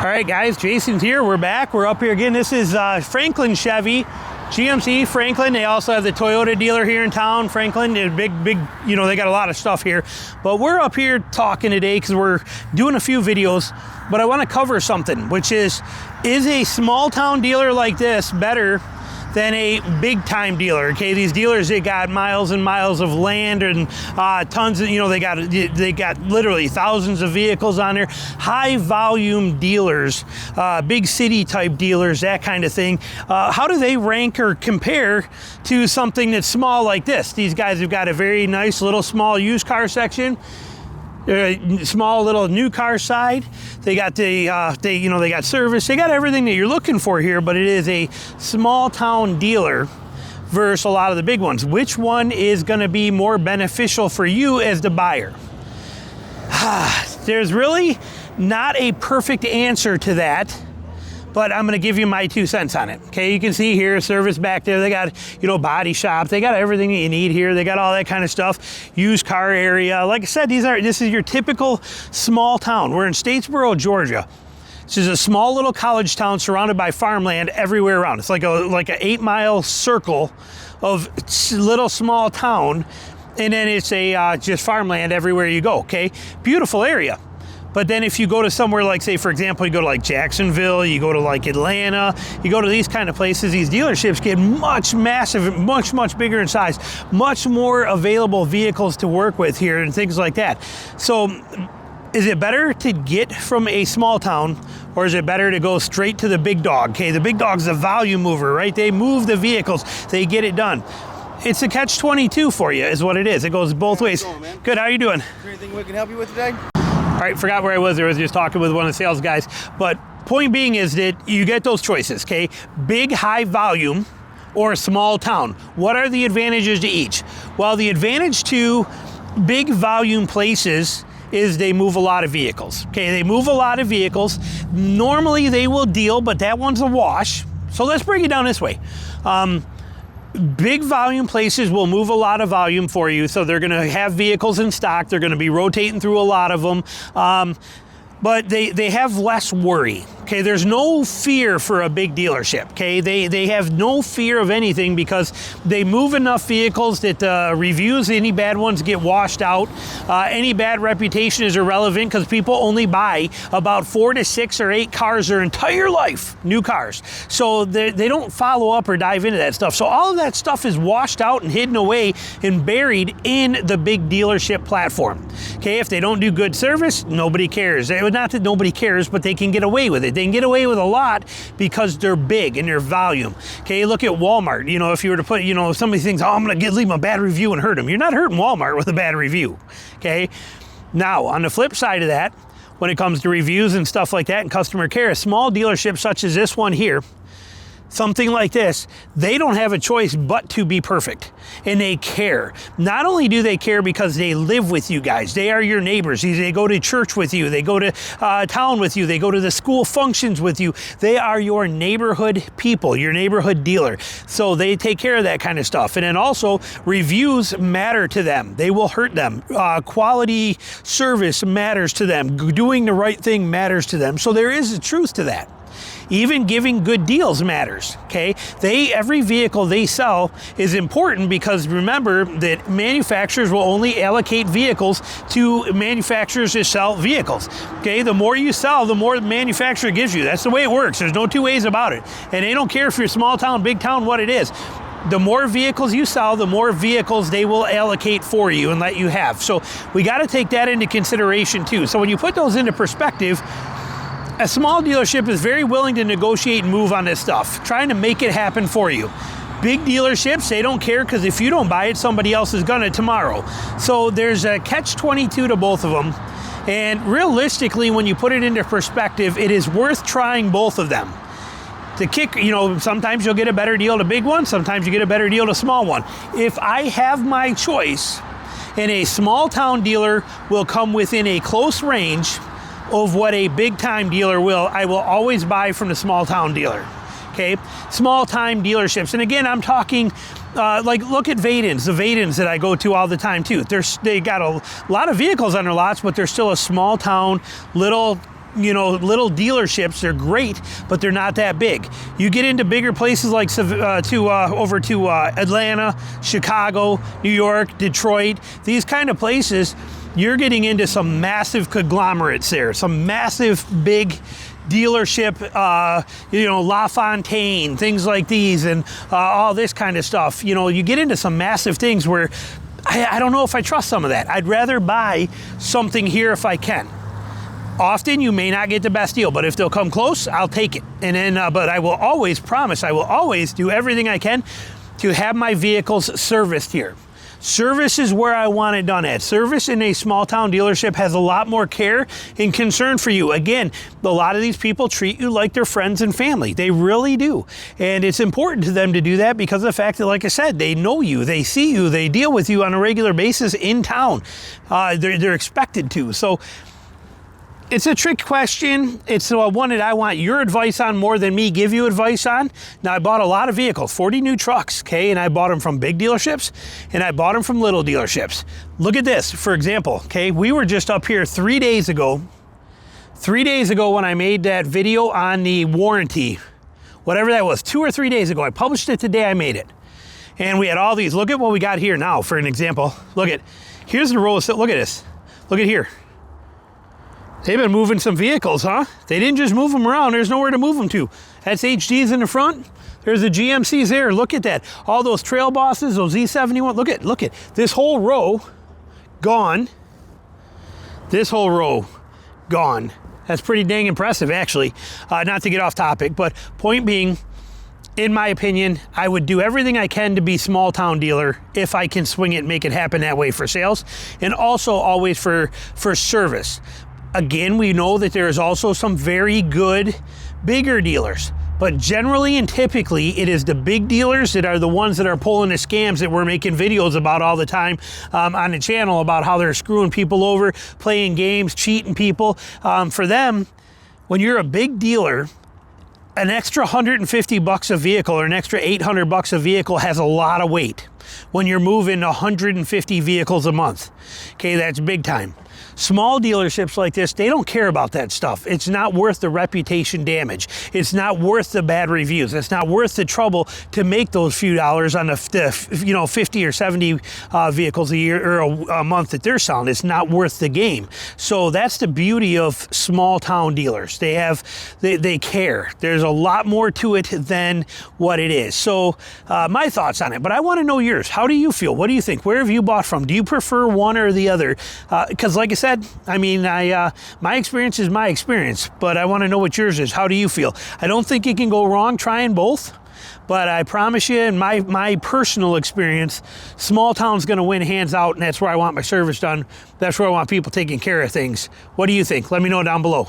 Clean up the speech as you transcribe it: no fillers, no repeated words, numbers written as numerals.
All right, guys, Jason's here. We're back. We're up here again. This is Franklin Chevy, GMC Franklin. They also have the Toyota dealer here in town, Franklin. They're big, you know, they got a lot of stuff here. But we're up here talking today because we're doing a few videos. But I want to cover something, which is a small town dealer like this better than a big time dealer? Okay, these dealers, they got miles and miles of land and tons of, you know, they got literally thousands of vehicles on there. High volume dealers, big city type dealers, that kind of thing. How do they rank or compare to something that's small like this? These guys have got a very nice little small used car section. Small little new car side. They got they got service. They got everything that you're looking for here, but it is a small town dealer versus a lot of the big ones. Which one is going to be more beneficial for you as the buyer? There's really not a perfect answer to that, but I'm going to give you my 2 cents on it. Okay, you can see here, service back there. They got, you know, body shop. They got everything that you need here. They got all that kind of stuff. Used car area. Like I said, this is your typical small town. We're in Statesboro, Georgia. This is a small little college town surrounded by farmland everywhere around. It's like an 8-mile circle of little small town, and then it's a just farmland everywhere you go. Okay, beautiful area. But then if you go to somewhere like, say, for example, you go to like Jacksonville, you go to like Atlanta, you go to these kind of places, these dealerships get much bigger in size, much more available vehicles to work with here and things like that. So is it better to get from a small town, or is it better to go straight to the big dog? Okay, the big dog's the volume mover, right? They move the vehicles, they get it done. It's a catch-22 for you, is what it is. It goes both ways. Good, how are you doing? Is there anything we can help you with today? All right, forgot where I was. I was just talking with one of the sales guys. But point being is that you get those choices, okay? Big, high volume or a small town. What are the advantages to each? Well, the advantage to big volume places is they move a lot of vehicles, okay? They move a lot of vehicles. Normally they will deal, but that one's a wash. So let's break it down this way. Big volume places will move a lot of volume for you, so they're going to have vehicles in stock. They're going to be rotating through a lot of them, but they have less worry. Okay, there's no fear for a big dealership. Okay, they have no fear of anything because they move enough vehicles that reviews, any bad ones get washed out. Any bad reputation is irrelevant because people only buy about 4 to 6 or 8 cars their entire life, new cars. So they don't follow up or dive into that stuff. So all of that stuff is washed out and hidden away and buried in the big dealership platform. Okay, if they don't do good service, nobody cares. Not that nobody cares, but they can get away with it. They can get away with a lot because they're big and their volume. Okay, look at Walmart. You know, if you were to put, you know, if somebody thinks, oh, I'm going to leave them a bad review and hurt them. You're not hurting Walmart with a bad review. Okay, now on the flip side of that, when it comes to reviews and stuff like that and customer care, a small dealership such as this one here, something like this, they don't have a choice but to be perfect. And they care. Not only do they care because they live with you guys, they are your neighbors. They go to church with you, they go to town with you, they go to the school functions with you. They are your neighborhood people, your neighborhood dealer. So they take care of that kind of stuff. And then also, reviews matter to them. They will hurt them. Quality service matters to them. Doing the right thing matters to them. So there is a truth to that. Even giving good deals matters, okay? Every vehicle they sell is important because remember that manufacturers will only allocate vehicles to manufacturers that sell vehicles, okay? The more you sell, the more the manufacturer gives you. That's the way it works. There's no two ways about it. And they don't care if you're small town, big town, what it is. The more vehicles you sell, the more vehicles they will allocate for you and let you have. So we got to take that into consideration too. So when you put those into perspective, a small dealership is very willing to negotiate and move on this stuff, trying to make it happen for you. Big dealerships, they don't care because if you don't buy it, somebody else is gonna tomorrow. So there's a catch-22 to both of them. And realistically, when you put it into perspective, it is worth trying both of them. The kick, you know, sometimes you'll get a better deal to big one, sometimes you get a better deal to small one. If I have my choice, and a small town dealer will come within a close range of what a big time dealer will, I will always buy from the small town dealer. Okay, small time dealerships. And again, I'm talking like look at Vadens, the Vadens that I go to all the time too. They got a lot of vehicles on their lots, but they're still a small town, little little dealerships. They're great, but they're not that big. You get into bigger places like over to Atlanta, Chicago, New York, Detroit, these kind of places, you're getting into some massive conglomerates there, some massive big dealership, LaFontaine, things like these, and all this kind of stuff. You get into some massive things where I don't know if I trust some of that. I'd rather buy something here if I can. Often you may not get the best deal, but if they'll come close, I'll take it. And then, but I will always promise, I will always do everything I can to have my vehicles serviced here. Service is where I want it done at. Service in a small town dealership has a lot more care and concern for you. Again, a lot of these people treat you like they're friends and family. They really do. And it's important to them to do that because of the fact that, like I said, they know you, they see you, they deal with you on a regular basis in town. They're expected to. So it's a trick question. It's one that I want your advice on more than me give you advice on. Now, I bought a lot of vehicles, 40 new trucks, okay? And I bought them from big dealerships, and I bought them from little dealerships. Look at this, for example, okay? We were just up here 3 days ago. 3 days ago when I made that video on the warranty, whatever that was, 2 or 3 days ago. I published it today, I made it. And we had all these. Look at what we got here now, for an example. Here's the row of, look at this. Look at here. They've been moving some vehicles, huh? They didn't just move them around. There's nowhere to move them to. That's HDs in the front. There's the GMCs there. Look at that. All those Trail Bosses, those E71. Look at this whole row gone. This whole row gone. That's pretty dang impressive, actually. Not to get off topic, but point being, in my opinion, I would do everything I can to be small town dealer if I can swing it and make it happen that way for sales, and also always for service. Again, we know that there is also some very good bigger dealers, but generally and typically it is the big dealers that are the ones that are pulling the scams that we're making videos about all the time on the channel about how they're screwing people over, playing games, cheating people. For them, when you're a big dealer, an extra $150 a vehicle or an extra $800 a vehicle has a lot of weight. When you're moving 150 vehicles a month, okay, that's big time. Small dealerships like this, they don't care about that stuff. It's not worth the reputation damage. It's not worth the bad reviews. It's not worth the trouble to make those few dollars on the 50 or 70 vehicles a year or a month that they're selling. It's not worth the game. So that's the beauty of small town dealers. They care. There's a lot more to it than what it is. So my thoughts on it, but I want to know yours. How do you feel? What do you think? Where have you bought from? Do you prefer one or the other? Because like I said, I mean, my experience is my experience, but I want to know what yours is. How do you feel? I don't think you can go wrong trying both, but I promise you, in my personal experience, small town's going to win hands out, and that's where I want my service done. That's where I want people taking care of things. What do you think? Let me know down below.